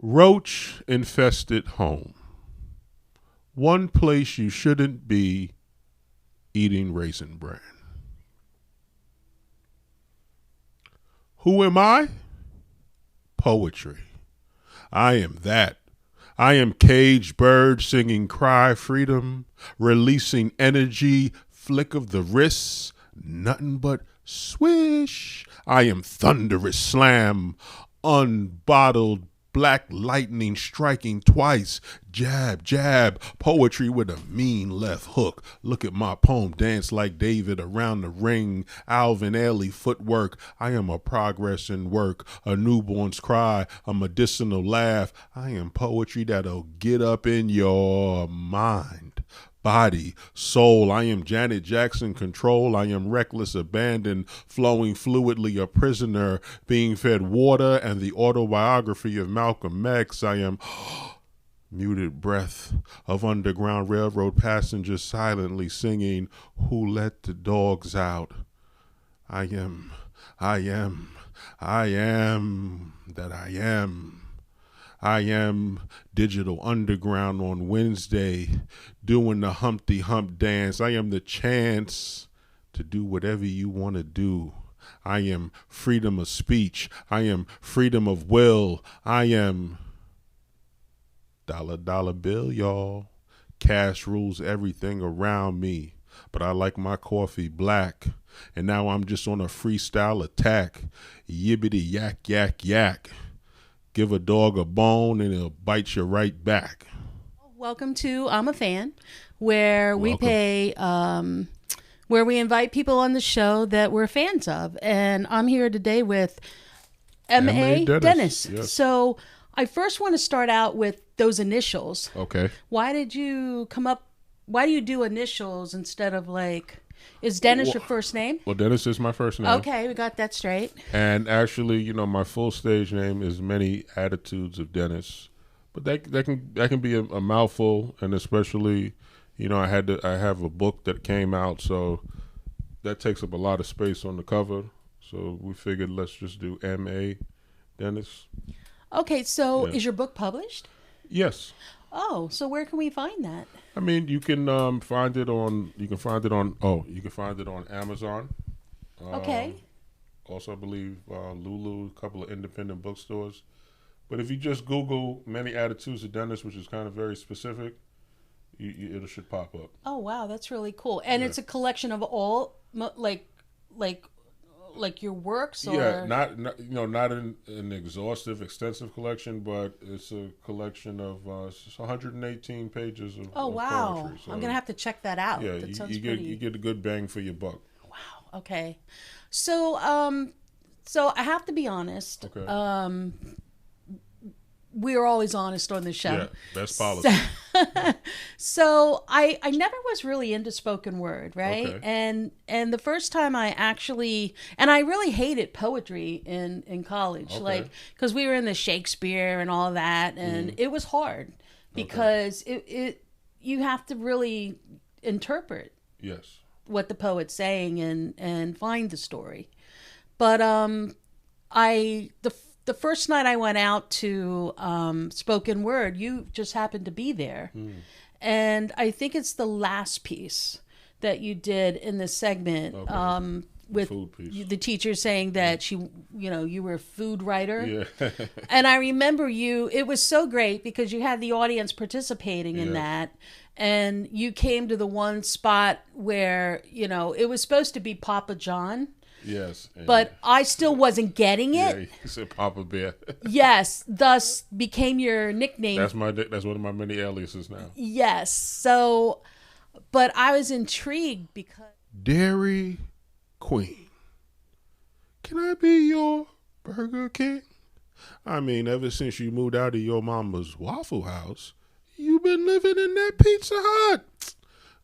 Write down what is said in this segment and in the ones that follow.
Roach infested home. One place you shouldn't be eating Raisin Bran. Who am I? Poetry. I am that. I am caged bird singing cry freedom, releasing energy, flick of the wrists, nothing but swish. I am thunderous slam, unbottled black lightning striking twice, jab, jab, poetry with a mean left hook. Look at my poem, dance like David around the ring, Alvin Ailey footwork. I am a progress in work, a newborn's cry, a medicinal laugh. I am poetry that'll get up in your mind. Body, soul, I am Janet Jackson control, I am reckless abandon, flowing fluidly a prisoner, being fed water and the autobiography of Malcolm X. I am muted breath of Underground Railroad passengers silently singing, who let the dogs out? I am that I am. I am Digital Underground on Wednesday, doing the Humpty Hump dance. I am the chance to do whatever you want to do. I am freedom of speech. I am freedom of will. I am dollar bill, y'all. Cash rules everything around me, but I like my coffee black. And now I'm just on a freestyle attack. Yibbity yak, yak, yak. Give a dog a bone and it'll bite you right back. Welcome to I'm a Fan, where we where we invite people on the show that we're fans of. And I'm here today with M.A. Dennis. Yes. So I first want to start out with those initials. Okay. Why do you do initials instead of is Dennis your first name? Well, Dennis is my first name. Okay, we got that straight. And actually, my full stage name is Many Attitudes of Dennis, but that can be a mouthful, and especially, I have a book that came out, so that takes up a lot of space on the cover. So we figured let's just do M.A. Dennis. Okay, so is your book published? Yes. Oh, so where can we find that? I mean, you can find it on Amazon. Okay. Also, I believe Lulu, a couple of independent bookstores. But if you just Google Many Attitudes of Dennis, which is kind of very specific, it should pop up. Oh wow, that's really cool. And it's a collection of all like your works, or not an exhaustive, extensive collection, but it's a collection of 118 pages of wow. Poetry. So, I'm gonna have to check that out. Yeah, that sounds you get a good bang for your buck. Wow. Okay. So I have to be honest. Okay. We're always honest on the show. Yeah, best policy. So I never was really into spoken word, right? Okay. And the first time I really hated poetry in college, Okay. because we were in the Shakespeare and all that, and it was hard because you have to really interpret Yes. what the poet's saying and find the story. But the first night I went out to spoken word, you just happened to be there. And I think it's the last piece that you did in this segment, with the teacher saying that you were a food writer. Yeah. And I remember it was so great because you had the audience participating in that. And you came to the one spot where, it was supposed to be Papa John. Yes. But I still wasn't getting it. Yeah, he said Papa Bear. Yes, thus became your nickname. That's one of my many aliases now. Yes. So, but I was intrigued because Dairy Queen. Can I be your Burger King? I mean, ever since you moved out of your mama's Waffle House, you've been living in that Pizza Hut.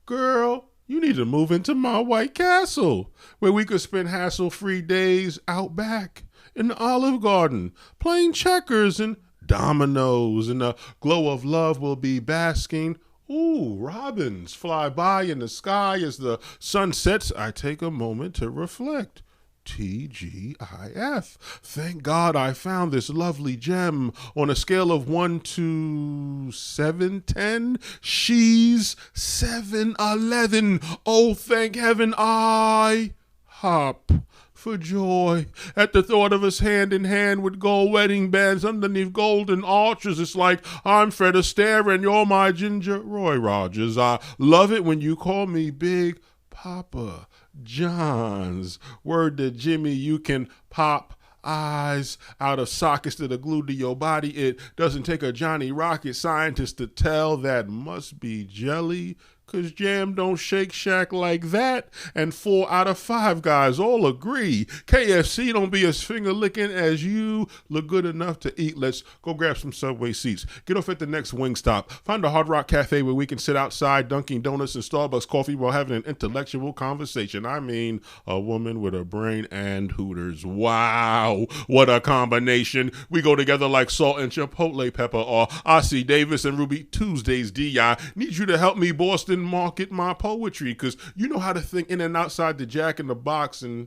Girl, you need to move into my White Castle, where we could spend hassle-free days out back in the Olive Garden, playing checkers and dominoes, and the glow of love will be basking. Ooh, robins fly by in the sky as the sun sets. I take a moment to reflect. TGIF. Thank God I found this lovely gem. On a scale of 1 to 710, she's 711. Oh, thank heaven I hop for joy at the thought of us hand in hand with gold wedding bands underneath golden arches. It's like I'm Fred Astaire and you're my Ginger Roy Rogers. I love it when you call me Big Papa John's. Word to Jimmy, you can pop eyes out of sockets that are glued to your body. It doesn't take a Johnny Rocket scientist to tell that must be jelly, 'cause jam don't Shake Shack like that. And 4 out of 5 guys all agree KFC don't be as finger licking as you look good enough to eat. Let's go grab some Subway seats. Get off at the next Wingstop. Find a Hard Rock Cafe where we can sit outside Dunkin' Donuts and Starbucks coffee while having an intellectual conversation. I mean, a woman with a brain and Hooters. Wow, what a combination. We go together like salt and chipotle pepper, or Ossie Davis and Ruby Tuesdays. D.I. need you to help me, Boston, market my poetry, because you know how to think in and outside the Jack in the Box, and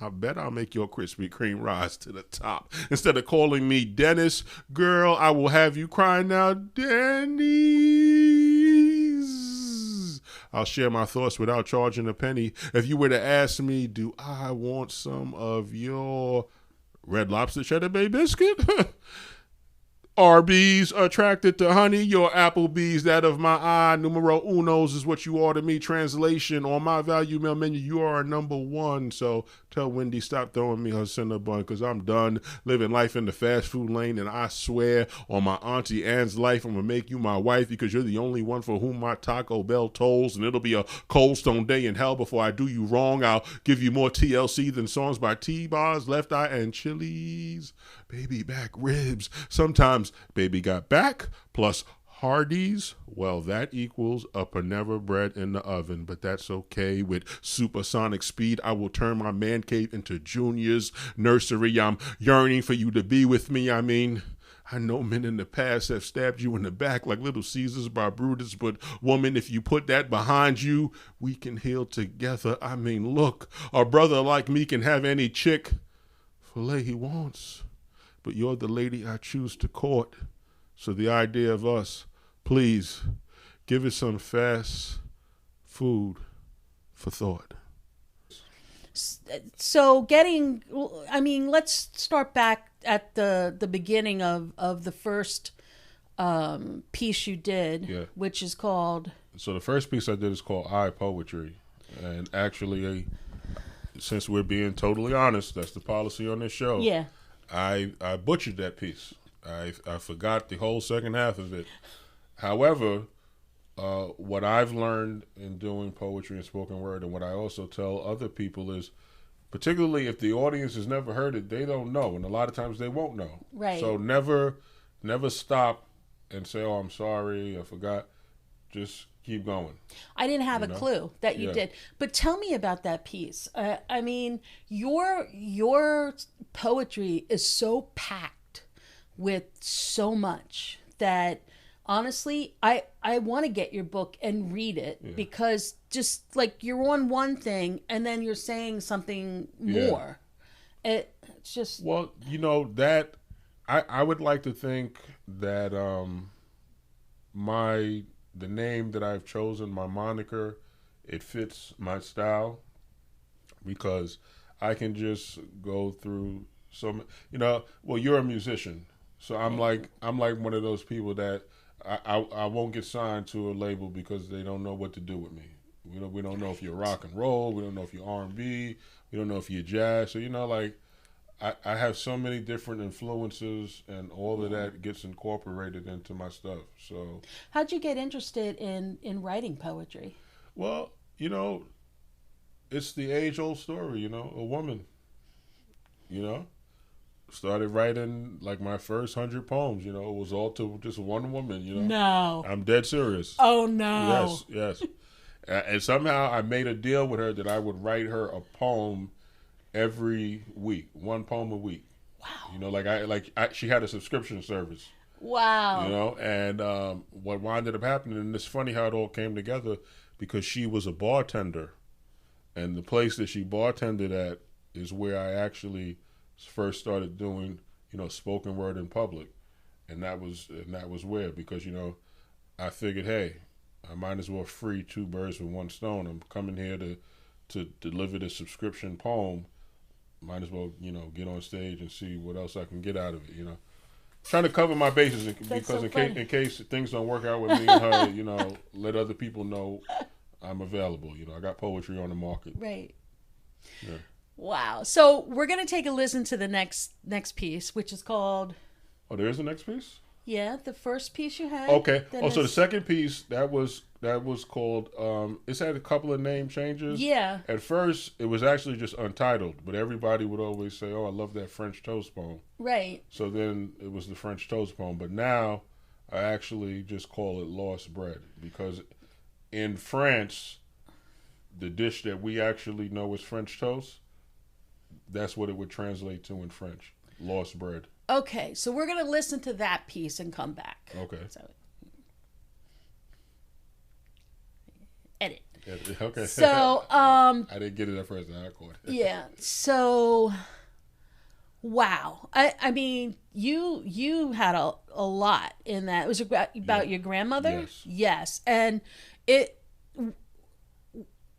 I bet I'll make your Krispy Kreme rise to the top. Instead of calling me Dennis, girl, I will have you crying now, Denny's. I'll share my thoughts without charging a penny. If you were to ask me, do I want some of your Red Lobster Cheddar Bay biscuit? Arby's attracted to honey, your Applebee's that of my eye. Numero unos is what you order me. Translation, on my value meal menu, you are number 1. So tell Wendy stop throwing me her Cinnabon, because I'm done living life in the fast food lane. And I swear on my Auntie Anne's life, I'm going to make you my wife, because you're the only one for whom my Taco Bell tolls. And it'll be a cold stone day in hell before I do you wrong. I'll give you more TLC than songs by T-Bars, Left Eye, and Chili's. Baby back ribs. Sometimes baby got back plus Hardee's. Well, that equals a Panera bread in the oven, but that's okay. With supersonic speed, I will turn my man cave into Junior's nursery. I'm yearning for you to be with me. I mean, I know men in the past have stabbed you in the back like Little Caesars by Brutus, but woman, if you put that behind you, we can heal together. I mean, look, a brother like me can have any chick fillet he wants, but you're the lady I choose to court. So the idea of us, please, give it some fast food for thought. So let's start back at the beginning of the first piece you did, which is called... So the first piece I did is called I Poetry. And actually, since we're being totally honest, that's the policy on this show. Yeah. I butchered that piece. I forgot the whole second half of it. However, what I've learned in doing poetry and spoken word, and what I also tell other people is, particularly if the audience has never heard it, they don't know, and a lot of times they won't know. Right. So never stop and say, "Oh, I'm sorry, I forgot." Just keep going. I didn't have a clue that you did, but tell me about that piece. I mean, your poetry is so packed with so much that honestly, I want to get your book and read it, because just like you're on one thing and then you're saying something more. It's just... Well, that I would like to think that the name that I've chosen, my moniker, it fits my style, because I can just go through some, well, you're a musician. So I'm like one of those people that I won't get signed to a label because they don't know what to do with me. We don't know if you're rock and roll. We don't know if you're R&B. We don't know if you're jazz. So, I have so many different influences, and all of that gets incorporated into my stuff. So, how'd you get interested in writing poetry? Well, it's the age-old story. A woman, started writing like my first 100 poems. It was all to just one woman. No, I'm dead serious. Oh no. Yes. And somehow I made a deal with her that I would write her a poem every week, 1 poem a week. Wow. She had a subscription service. Wow. And what wound up happening, and it's funny how it all came together, because she was a bartender, and the place that she bartended at, is where I actually first started doing, spoken word in public, and that was where, because I figured, hey, I might as well free two birds with one stone. I'm coming here to deliver this subscription poem. Might as well, get on stage and see what else I can get out of it. Trying to cover my bases because so in case things don't work out with me and her, let other people know I'm available. I got poetry on the market. Right. Yeah. Wow. So we're gonna take a listen to the next piece, which is called. Oh, there is a next piece? Yeah, the first piece you had. Okay. So the second piece that was called. It's had a couple of name changes. Yeah. At first, it was actually just Untitled, but everybody would always say, "Oh, I love that French Toast poem." Right. So then it was the French Toast poem, but now I actually just call it Lost Bread, because in France, the dish that we actually know as French toast, that's what it would translate to in French. Lost bread. Okay, so we're going to listen to that piece and come back. Okay. So, edit. Okay. So, I didn't get it at first. I caught it. Yeah. So, wow. I mean, you had a lot in that. It was about your grandmother? Yes. Yes. And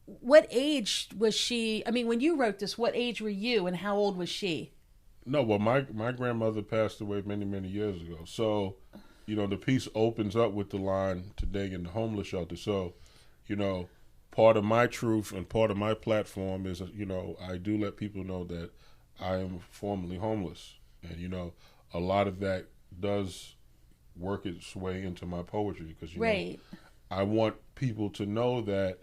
what age was she? I mean, when you wrote this, what age were you and how old was she? No, well, my grandmother passed away many, many years ago. So, the piece opens up with the line, "Today in the homeless shelter." So, part of my truth and part of my platform is, I do let people know that I am formerly homeless. And, a lot of that does work its way into my poetry, because, Right. I want people to know that,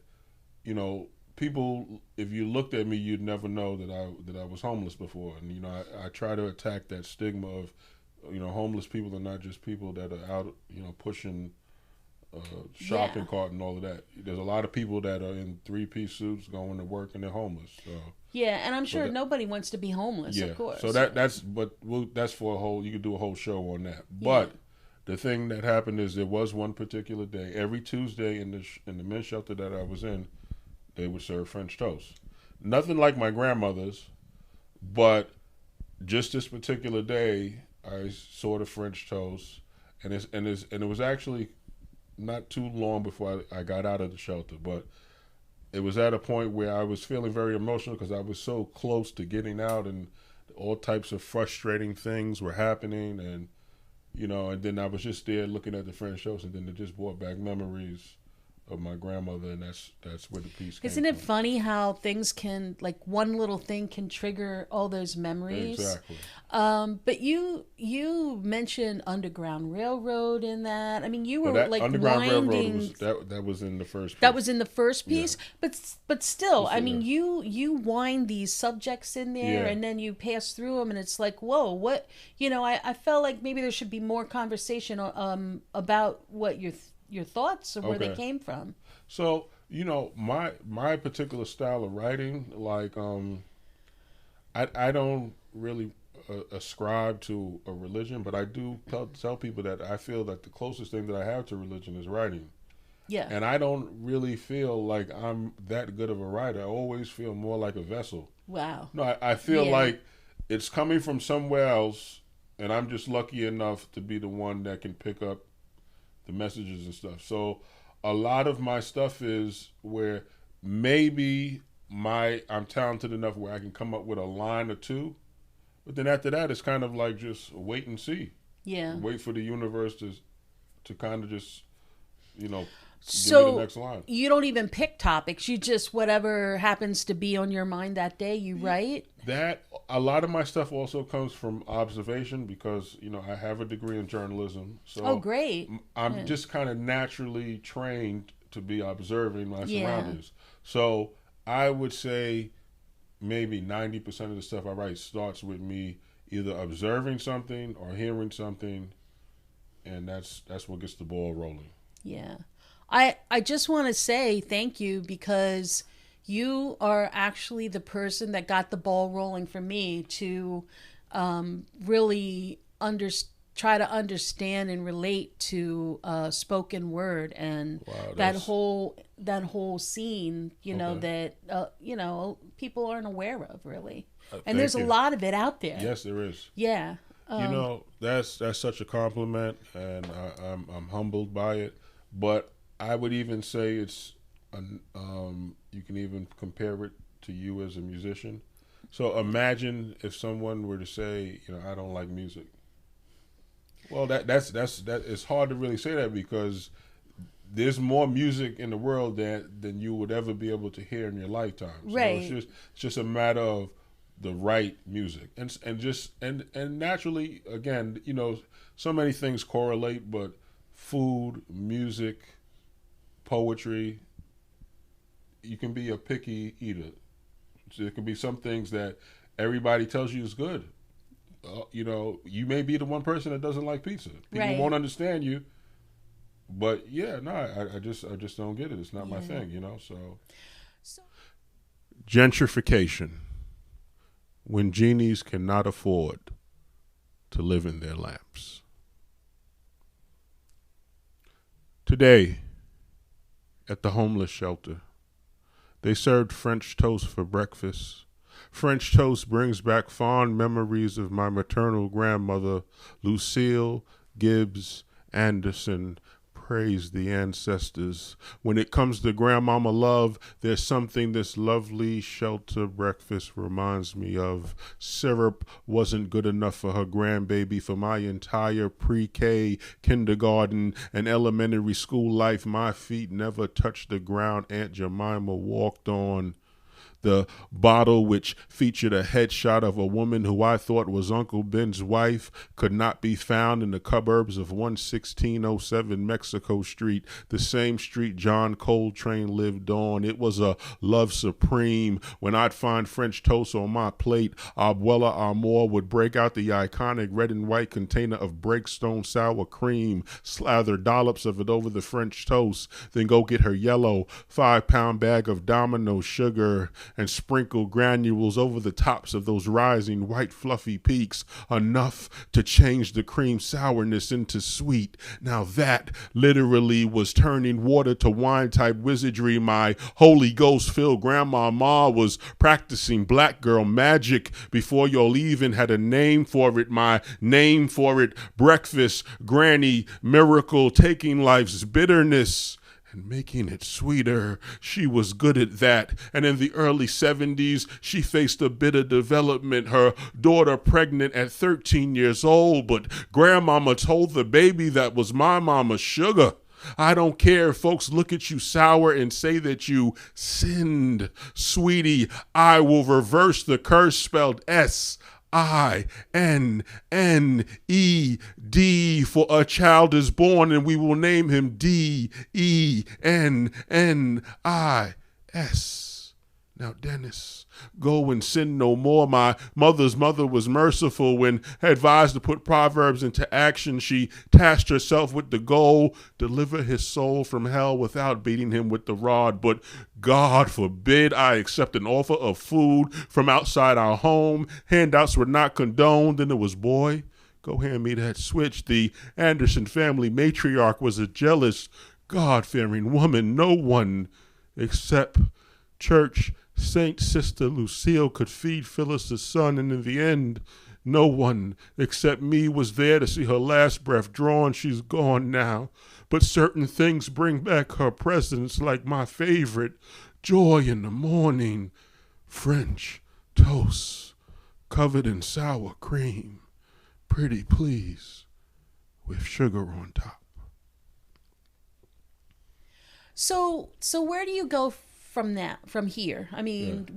people, if you looked at me, you'd never know that I was homeless before. And, I try to attack that stigma of, homeless people are not just people that are out, pushing shopping cart and all of that. There's a lot of people that are in 3-piece suits going to work and they're homeless. So. Yeah, and I'm sure nobody wants to be homeless, of course. So that's for a whole, you could do a whole show on that. But the thing that happened is there was one particular day, every Tuesday in the men's shelter that I was in, they would serve French toast. Nothing like my grandmother's, but just this particular day, I saw the French toast, and it was actually not too long before I got out of the shelter, but it was at a point where I was feeling very emotional because I was so close to getting out, and all types of frustrating things were happening, and and then I was just there looking at the French toast, and then it just brought back memories of my grandmother, and that's where the piece came Isn't it from. funny how things can, like one little thing can trigger all those memories? Exactly. But you mentioned Underground Railroad in that. I mean, you were like Underground winding. Railroad that was in the first piece. That was in the first piece, but still, I mean, yeah. you wind these subjects in there, Yeah. and then you pass through them, and it's like, whoa, what? I felt like maybe there should be more conversation about what your thoughts and where they Okay. came from. So, my particular style of writing, like, I don't really ascribe to a religion, but I do tell people that I feel that the closest thing that I have to religion is writing. Yeah. And I don't really feel like I'm that good of a writer. I always feel more like a vessel. Wow. No, I feel Yeah. like it's coming from somewhere else, and I'm just lucky enough to be the one that can pick up the messages and stuff. So a lot of my stuff is where maybe I'm talented enough where I can come up with a line or two, but then after that it's kind of like just wait and see. Yeah. Wait for the universe to kind of just give me So the next line. you don't even pick topics. You just whatever happens to be on your mind that day, you write. That a lot of my stuff also comes from observation because I have a degree in journalism. So Oh, great. I'm just kind of naturally trained to be observing my Yeah. surroundings. So I would say maybe 90% of the stuff I write starts with me either observing something or hearing something, and that's what gets the ball rolling. Yeah. I just want to say thank you because you are actually the person that got the ball rolling for me to really try to understand and relate to spoken word and Wow, that whole scene, okay. that people aren't aware of really. And Thank there's a you. lot of it out there. Yes, there is. Yeah. That's such a compliment, and I'm humbled by it. But I would even say you can even compare it to you as a musician. So imagine if someone were to say, I don't like music. Well, that it's hard to really say that because there's more music in the world than you would ever be able to hear in your lifetime. So Right. it's just a matter of the right music and naturally again, so many things correlate, but food, music, poetry, you can be a picky eater. So there can be some things that everybody tells you is good. You may be the one person that doesn't like pizza. People Right. won't understand you, but yeah, no, I just don't get it. It's not my Yeah. thing, So So gentrification, when genies cannot afford to live in their lamps. Today, at the homeless shelter, they served French toast for breakfast. French toast brings back fond memories of my maternal grandmother, Lucille Gibbs Anderson. Praise the ancestors. When it comes to grandmama love, there's something this lovely shelter breakfast reminds me of. Syrup wasn't good enough for her grandbaby. For my entire pre-K, kindergarten, and elementary school life, my feet never touched the ground Aunt Jemima walked on. The bottle, which featured a headshot of a woman who I thought was Uncle Ben's wife, could not be found in the cupboards of 11607 Mexico Street, the same street John Coltrane lived on. It was a love supreme. When I'd find French toast on my plate, Abuela Amor would break out the iconic red and white container of Breakstone sour cream, slather dollops of it over the French toast, then go get her yellow 5-pound bag of Domino sugar and sprinkle granules over the tops of those rising white fluffy peaks, enough to change the cream sourness into sweet. Now that literally was turning water to wine type wizardry. My Holy Ghost filled grandma Ma was practicing black girl magic before y'all even had a name for it. My name for it, breakfast, granny, miracle, taking life's bitterness and making it sweeter. She was good at that. And in the early 70s, she faced a bit of development, her daughter pregnant at 13 years old. But grandmama told the baby that was my mama's sugar. I don't care if folks look at you sour and say that you sinned. Sweetie, I will reverse the curse spelled Sinned, for a child is born and we will name him Dennis. Now, Dennis, go and sin no more. My mother's mother was merciful when advised to put Proverbs into action. She tasked herself with the goal, deliver his soul from hell without beating him with the rod. But God forbid I accept an offer of food from outside our home. Handouts were not condoned, and it was, boy, go hand me that switch. The Anderson family matriarch was a jealous, God-fearing woman. No one except church Saint Sister Lucille could feed Phyllis's son, and in the end, no one except me was there to see her last breath drawn. She's gone now, but certain things bring back her presence, like my favorite, joy in the morning, French toast covered in sour cream, pretty please, with sugar on top. so where do you go from here? I Yeah. mean,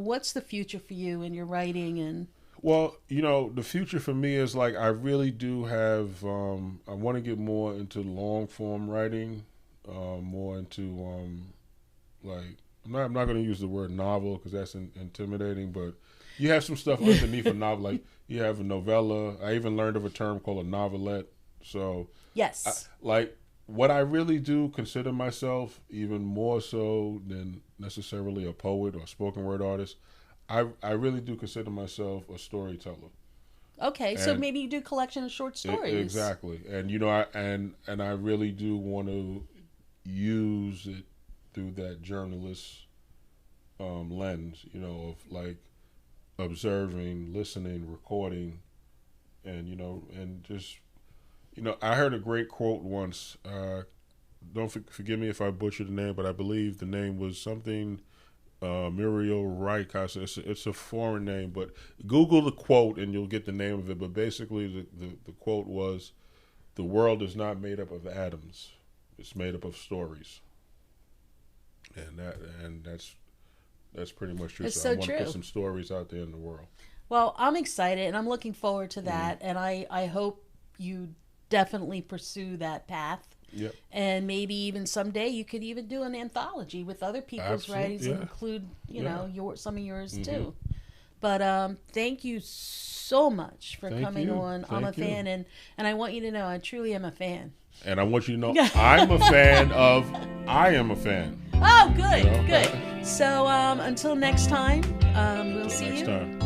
what's the future for you in your writing and Well, the future for me is like I really do have. I want to get more into long form writing, more into like I'm not going to use the word novel because that's intimidating, but you have some stuff underneath a novel. Like you have a novella. I even learned of a term called a novelette. So, yes. like what I really do consider myself, even more so than necessarily a poet or spoken word artist, I really do consider myself a storyteller. Okay, so And maybe you do a collection of short stories. Exactly. And I really do want to use it through that journalist lens, of like observing, listening, recording, and and just I heard a great quote once. Don't forgive me if I butcher the name, but I believe the name was something Muriel Rykos. It's a foreign name, but Google the quote and you'll get the name of it. But basically, the quote was, "The world is not made up of atoms; it's made up of stories." And that's pretty much true. It's So so I want to true. put some stories out there in the world. Well, I'm excited and I'm looking forward to that. And I hope you definitely pursue that path. Yep. And maybe even someday you could even do an anthology with other people's Absolutely, writings and yeah. include, some of yours Mm-hmm. too. But thank you so much for Thank coming you. on. I'm a Thank you. fan, and I want you to know I truly am a fan. And I want you to know I'm a fan of I am a fan. Oh, good, You know? good. So until next time, we'll see Next you. time.